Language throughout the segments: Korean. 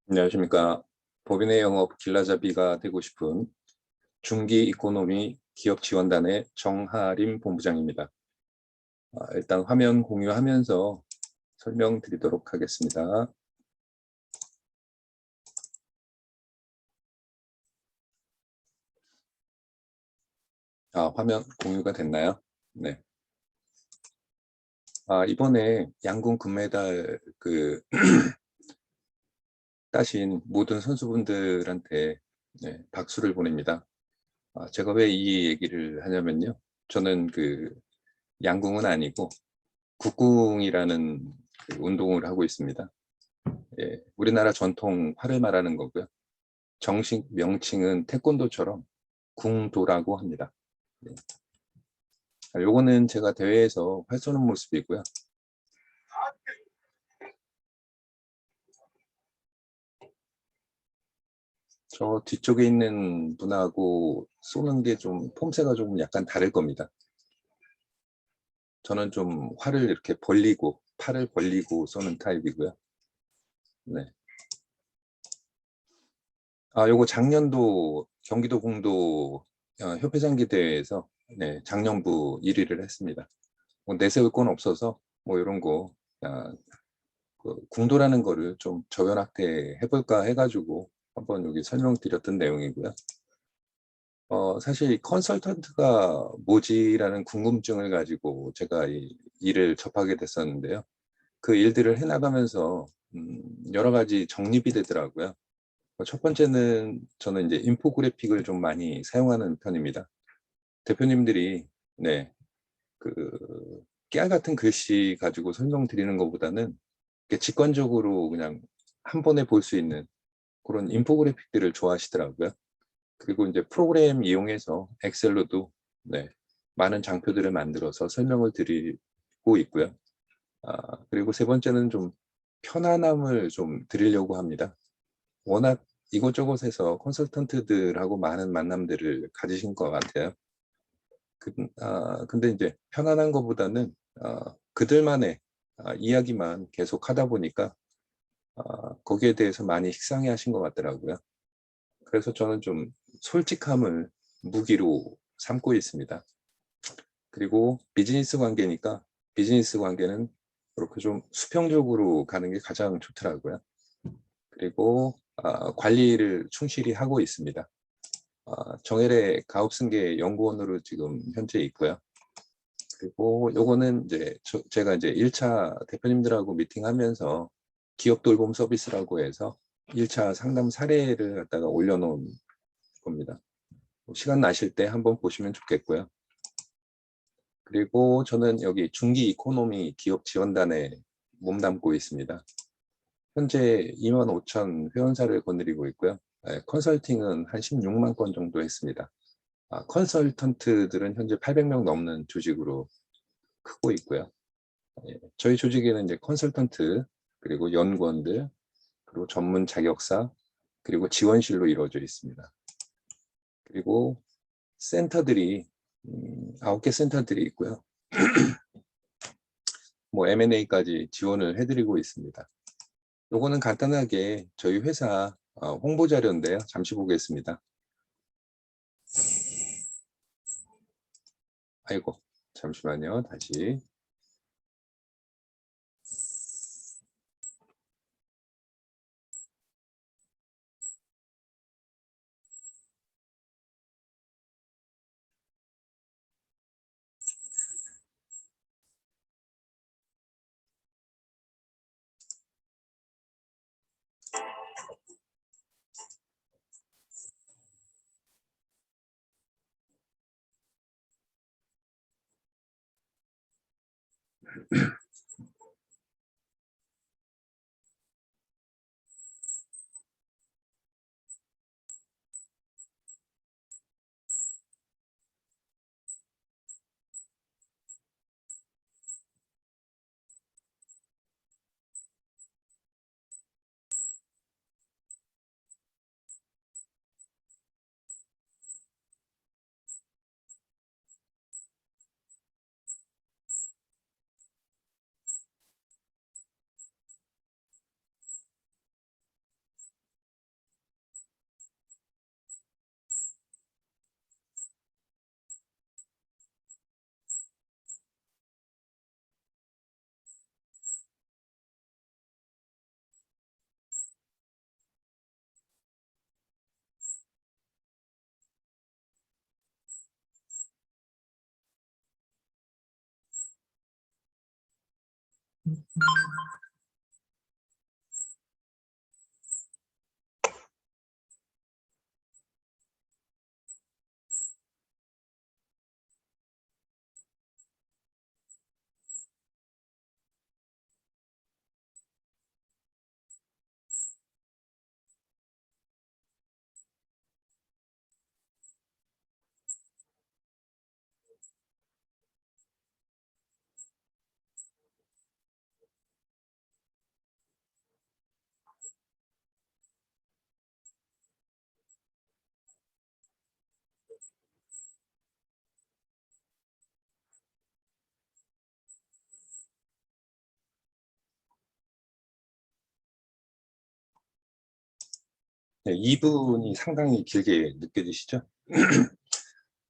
안녕하십니까. 법인의 영업 길라잡이가 되고 싶은 중기 이코노미 기업지원단의 정하림 본부장입니다. 일단 화면 공유하면서 설명드리도록 하겠습니다. 화면 공유가 됐나요? 네. 이번에 양궁 금메달 따신 모든 선수분들한테 박수를 보냅니다. 제가 왜 이 얘기를 하냐면요. 저는 양궁은 아니고 국궁이라는 운동을 하고 있습니다. 우리나라 전통 활을 말하는 거고요. 정식 명칭은 태권도처럼 궁도라고 합니다. 요거는 제가 대회에서 활 쏘는 모습이고요. 저 뒤쪽에 있는 분하고 쏘는 게 좀 폼새가 좀 약간 다를 겁니다. 저는 좀 활을 이렇게 벌리고 팔을 벌리고 쏘는 타입이고요. 네. 요거 작년도 경기도 궁도 협회장기 대회에서 작년부 1위를 했습니다. 뭐 내세울 건 없어서 뭐 이런 거 궁도라는 거를 좀 저변학대 해볼까 해가지고 한번 여기 설명드렸던 내용이고요. 사실 컨설턴트가 뭐지라는 궁금증을 가지고 제가 이 일을 접하게 됐었는데요. 그 일들을 해나가면서 여러 가지 정립이 되더라고요. 첫 번째는 저는 이제 인포그래픽을 좀 많이 사용하는 편입니다. 대표님들이 깨알 같은 글씨 가지고 설명드리는 것보다는 직관적으로 그냥 한 번에 볼 수 있는 그런 인포그래픽들을 좋아하시더라고요. 그리고 이제 프로그램 이용해서 엑셀로도 많은 장표들을 만들어서 설명을 드리고 있고요. 그리고 세 번째는 좀 편안함을 좀 드리려고 합니다. 워낙 이곳저곳에서 컨설턴트들하고 많은 만남들을 가지신 것 같아요. 근데 이제 편안한 것보다는 그들만의 이야기만 계속 하다 보니까 거기에 대해서 많이 식상해 하신 것 같더라고요. 그래서 저는 좀 솔직함을 무기로 삼고 있습니다. 그리고 비즈니스 관계니까 비즈니스 관계는 그렇게 좀 수평적으로 가는 게 가장 좋더라고요. 그리고 관리를 충실히 하고 있습니다. 정혜래 가업승계 연구원으로 지금 현재 있고요. 그리고 요거는 이제 제가 이제 1차 대표님들하고 미팅하면서 기업 돌봄 서비스라고 해서 1차 상담 사례를 갖다가 올려놓은 겁니다. 시간 나실 때 한번 보시면 좋겠고요. 그리고 저는 여기 중기 이코노미 기업 지원단에 몸담고 있습니다. 현재 25,000 회원사를 거느리고 있고요. 컨설팅은 한 16만 건 정도 했습니다. 컨설턴트들은 현재 800명 넘는 조직으로 크고 있고요. 저희 조직에는 이제 컨설턴트, 그리고 연구원들, 그리고 전문 자격사, 그리고 지원실로 이루어져 있습니다. 그리고 센터들이 9개 센터들이 있고요. 뭐 M&A까지 지원을 해드리고 있습니다. 요거는 간단하게 저희 회사 홍보 자료인데요. 잠시 보겠습니다. 아이고, 잠시만요. 다시. 네, 2분이 상당히 길게 느껴지시죠?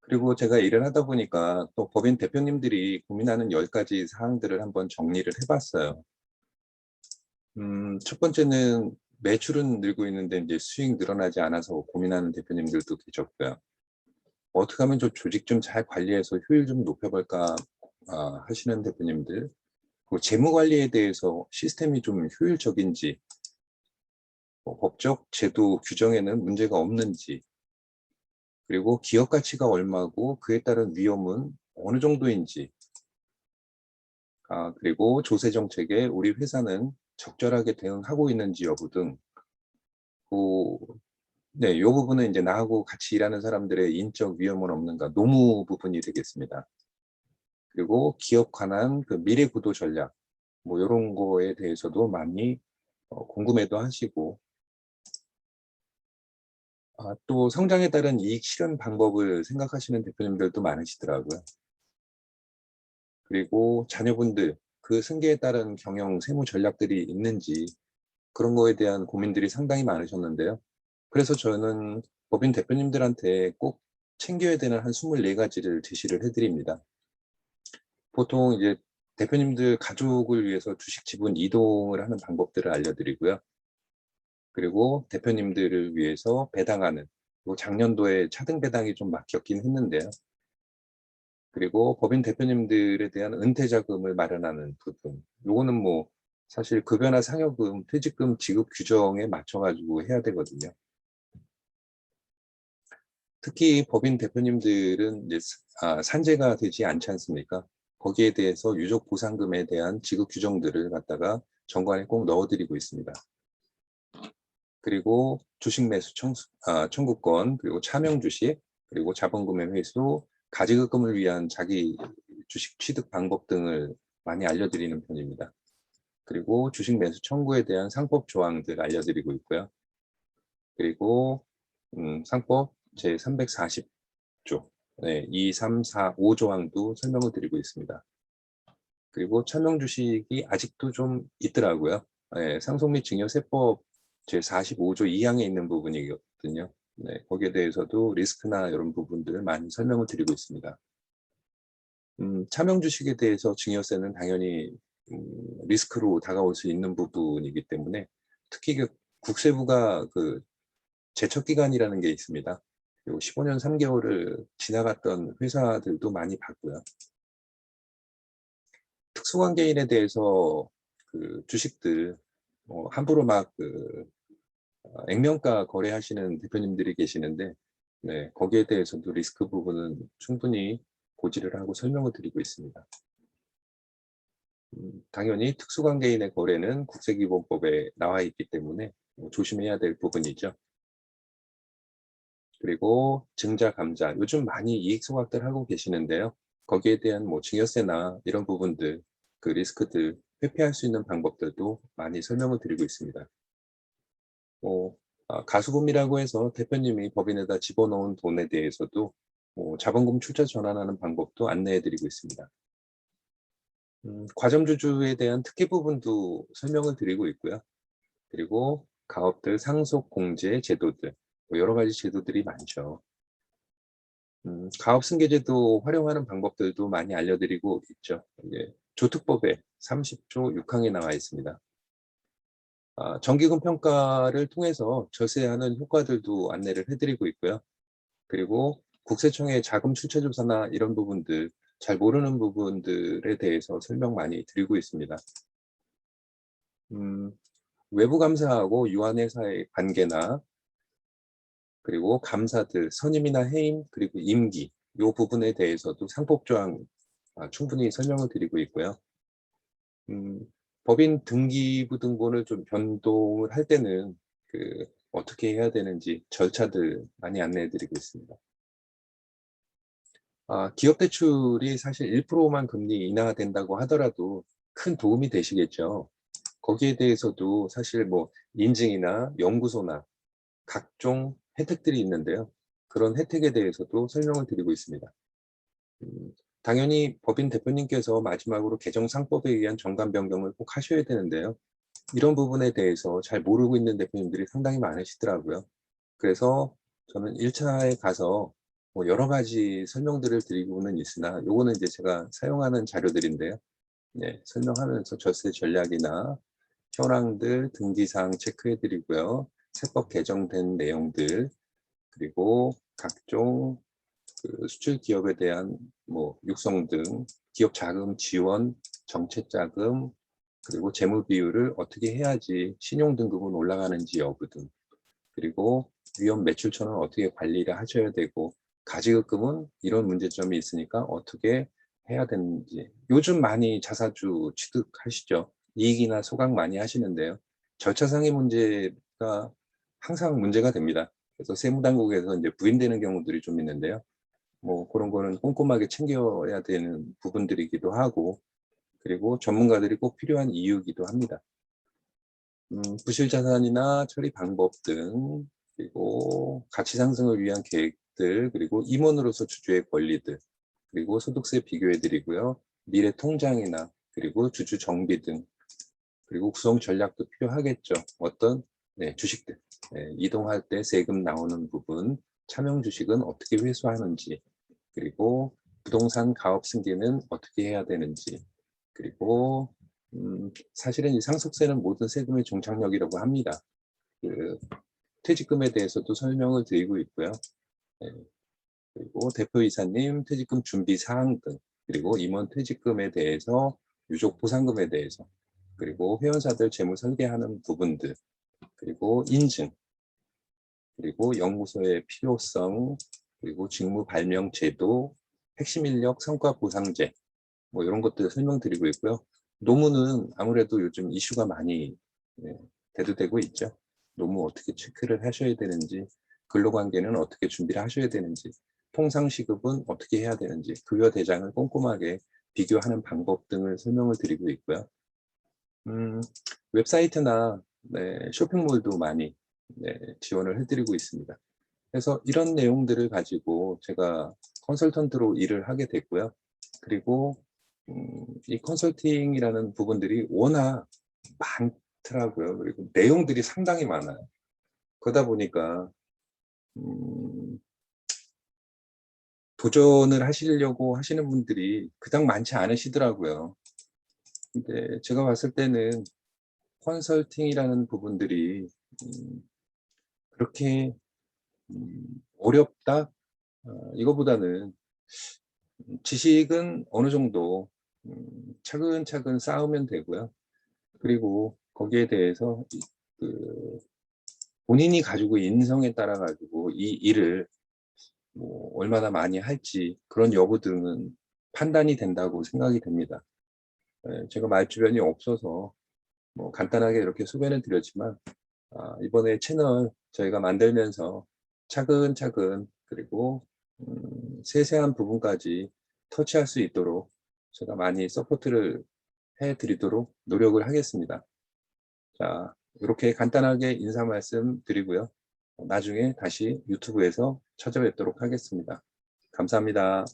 그리고 제가 일을 하다 보니까 또 법인 대표님들이 고민하는 10가지 사항들을 한번 정리를 해봤어요. 첫 번째는 매출은 늘고 있는데 이제 수익 늘어나지 않아서 고민하는 대표님들도 계셨고요. 어떻게 하면 좀 조직 좀 잘 관리해서 효율 좀 높여볼까 하시는 대표님들, 그리고 재무 관리에 대해서 시스템이 좀 효율적인지, 법적 제도 규정에는 문제가 없는지, 그리고 기업 가치가 얼마고 그에 따른 위험은 어느 정도인지, 그리고 조세 정책에 우리 회사는 적절하게 대응하고 있는지 여부 등, 그, 네, 요 부분은 이제 나하고 같이 일하는 사람들의 인적 위험은 없는가, 노무 부분이 되겠습니다. 그리고 기업 관한 그 미래 구도 전략, 뭐 이런 거에 대해서도 많이 궁금해도 하시고, 또 성장에 따른 이익 실현 방법을 생각하시는 대표님들도 많으시더라고요. 그리고 자녀분들 그 승계에 따른 경영 세무 전략들이 있는지, 그런 거에 대한 고민들이 상당히 많으셨는데요. 그래서 저는 법인 대표님들한테 꼭 챙겨야 되는 한 24가지를 제시를 해드립니다. 보통 이제 대표님들 가족을 위해서 주식 지분 이동을 하는 방법들을 알려드리고요. 그리고 대표님들을 위해서 배당하는, 그리고 작년도에 차등 배당이 좀 막혔긴 했는데요. 그리고 법인 대표님들에 대한 은퇴 자금을 마련하는 부분. 요거는 뭐 사실 급여나 상여금, 퇴직금 지급 규정에 맞춰가지고 해야 되거든요. 특히 법인 대표님들은 이제 산재가 되지 않지 않습니까? 거기에 대해서 유족 보상금에 대한 지급 규정들을 갖다가 정관에 꼭 넣어드리고 있습니다. 그리고 주식 매수 청구권, 그리고 차명 주식, 그리고 자본금의 회수, 가지급금을 위한 자기 주식 취득 방법 등을 많이 알려드리는 편입니다. 그리고 주식 매수 청구에 대한 상법 조항들 알려드리고 있고요. 그리고 상법 제340조, 네, 2, 3, 4, 5조항도 설명을 드리고 있습니다. 그리고 차명 주식이 아직도 좀 있더라고요. 네, 상속 및 증여세법 제45조 2항에 있는 부분이거든요. 네, 거기에 대해서도 리스크나 이런 부분들을 많이 설명을 드리고 있습니다. 차명 주식에 대해서 증여세는 당연히 리스크로 다가올 수 있는 부분이기 때문에, 특히 그 국세부가 그 제척 기간이라는 게 있습니다. 그리고 15년 3개월을 지나갔던 회사들도 많이 봤고요. 특수관계인에 대해서 그 주식들 함부로 막 액면가 거래하시는 대표님들이 계시는데, 네, 거기에 대해서도 리스크 부분은 충분히 고지를 하고 설명을 드리고 있습니다. 당연히 특수관계인의 거래는 국세기본법에 나와 있기 때문에 조심해야 될 부분이죠. 그리고 증자 감자, 요즘 많이 이익 소각들 하고 계시는데요. 거기에 대한 뭐 증여세나 이런 부분들, 그 리스크들 회피할 수 있는 방법들도 많이 설명을 드리고 있습니다. 가수금이라고 해서 대표님이 법인에다 집어넣은 돈에 대해서도 자본금 출자 전환하는 방법도 안내해 드리고 있습니다. 과점주주에 대한 특혜 부분도 설명을 드리고 있고요. 그리고 가업들 상속 공제 제도들, 뭐 여러 가지 제도들이 많죠. 가업 승계제도 활용하는 방법들도 많이 알려드리고 있죠. 이게 조특법에 30조 6항에 나와 있습니다. 정기금 평가를 통해서 절세하는 효과들도 안내를 해드리고 있고요. 그리고 국세청의 자금 출처 조사나 이런 부분들, 잘 모르는 부분들에 대해서 설명 많이 드리고 있습니다. 외부 감사하고 유한회사의 관계나 그리고 감사들 선임이나 해임 그리고 임기 이 부분에 대해서도 상법조항 충분히 설명을 드리고 있고요. 법인 등기부등본을 좀 변동을 할 때는 어떻게 해야 되는지 절차들 많이 안내해 드리고 있습니다. 기업 대출이 사실 1%만 금리 인하된다고 하더라도 큰 도움이 되시겠죠. 거기에 대해서도 사실 뭐 인증이나 연구소나 각종 혜택들이 있는데요. 그런 혜택에 대해서도 설명을 드리고 있습니다. 당연히 법인 대표님께서 마지막으로 개정상법에 의한 정관 변경을 꼭 하셔야 되는데요. 이런 부분에 대해서 잘 모르고 있는 대표님들이 상당히 많으시더라고요. 그래서 저는 1차에 가서 뭐 여러 가지 설명들을 드리고는 있으나 요거는 이제 제가 사용하는 자료들인데요. 네, 설명하면서 절세 전략이나 현황들, 등기사항 체크해 드리고요. 세법 개정된 내용들, 그리고 각종 수출 기업에 대한 뭐 육성 등 기업 자금 지원, 정책 자금, 그리고 재무 비율을 어떻게 해야지 신용 등급은 올라가는지 여부 등, 그리고 위험 매출처는 어떻게 관리를 하셔야 되고 가지급금은 이런 문제점이 있으니까 어떻게 해야 되는지. 요즘 많이 자사주 취득하시죠. 이익이나 소각 많이 하시는데요. 절차상의 문제가 항상 문제가 됩니다. 그래서 세무당국에서 이제 부인되는 경우들이 좀 있는데요. 뭐 그런 거는 꼼꼼하게 챙겨야 되는 부분들이기도 하고, 그리고 전문가들이 꼭 필요한 이유이기도 합니다. 부실 자산이나 처리 방법 등, 그리고 가치 상승을 위한 계획들, 그리고 임원으로서 주주의 권리들, 그리고 소득세 비교해 드리고요. 미래 통장이나 그리고 주주 정비 등, 그리고 구성 전략도 필요하겠죠. 어떤 주식들 이동할 때 세금 나오는 부분, 차명 주식은 어떻게 회수하는지, 그리고 부동산 가업 승계는 어떻게 해야 되는지, 그리고 사실은 이 상속세는 모든 세금의 종착역이라고 합니다. 퇴직금에 대해서도 설명을 드리고 있고요. 그리고 대표이사님 퇴직금 준비 사항 등, 그리고 임원 퇴직금에 대해서 유족 보상금에 대해서, 그리고 회원사들 재무 설계하는 부분들, 그리고 인증, 그리고 연구소의 필요성, 그리고 직무 발명 제도, 핵심 인력 성과 보상제, 뭐 이런 것들 설명드리고 있고요. 노무는 아무래도 요즘 이슈가 많이 대두되고 있죠. 노무 어떻게 체크를 하셔야 되는지, 근로관계는 어떻게 준비를 하셔야 되는지, 통상시급은 어떻게 해야 되는지, 급여 대장을 꼼꼼하게 비교하는 방법 등을 설명을 드리고 있고요. 웹사이트나 쇼핑몰도 많이 지원을 해드리고 있습니다. 그래서 이런 내용들을 가지고 제가 컨설턴트로 일을 하게 됐고요. 그리고 이 컨설팅이라는 부분들이 워낙 많더라고요. 그리고 내용들이 상당히 많아요. 그러다 보니까 도전을 하시려고 하시는 분들이 그닥 많지 않으시더라고요. 근데 제가 봤을 때는 컨설팅이라는 부분들이 그렇게 어렵다? 이거보다는 지식은 어느 정도 차근차근 쌓으면 되고요. 그리고 거기에 대해서 본인이 가지고 인성에 따라 가지고 이 일을 뭐 얼마나 많이 할지 그런 여부 등은 판단이 된다고 생각이 됩니다. 제가 말주변이 없어서 뭐 간단하게 이렇게 소개는 드렸지만 이번에 채널 저희가 만들면서 차근차근, 그리고 세세한 부분까지 터치할 수 있도록 제가 많이 서포트를 해드리도록 노력을 하겠습니다. 자, 이렇게 간단하게 인사 말씀 드리고요. 나중에 다시 유튜브에서 찾아뵙도록 하겠습니다. 감사합니다.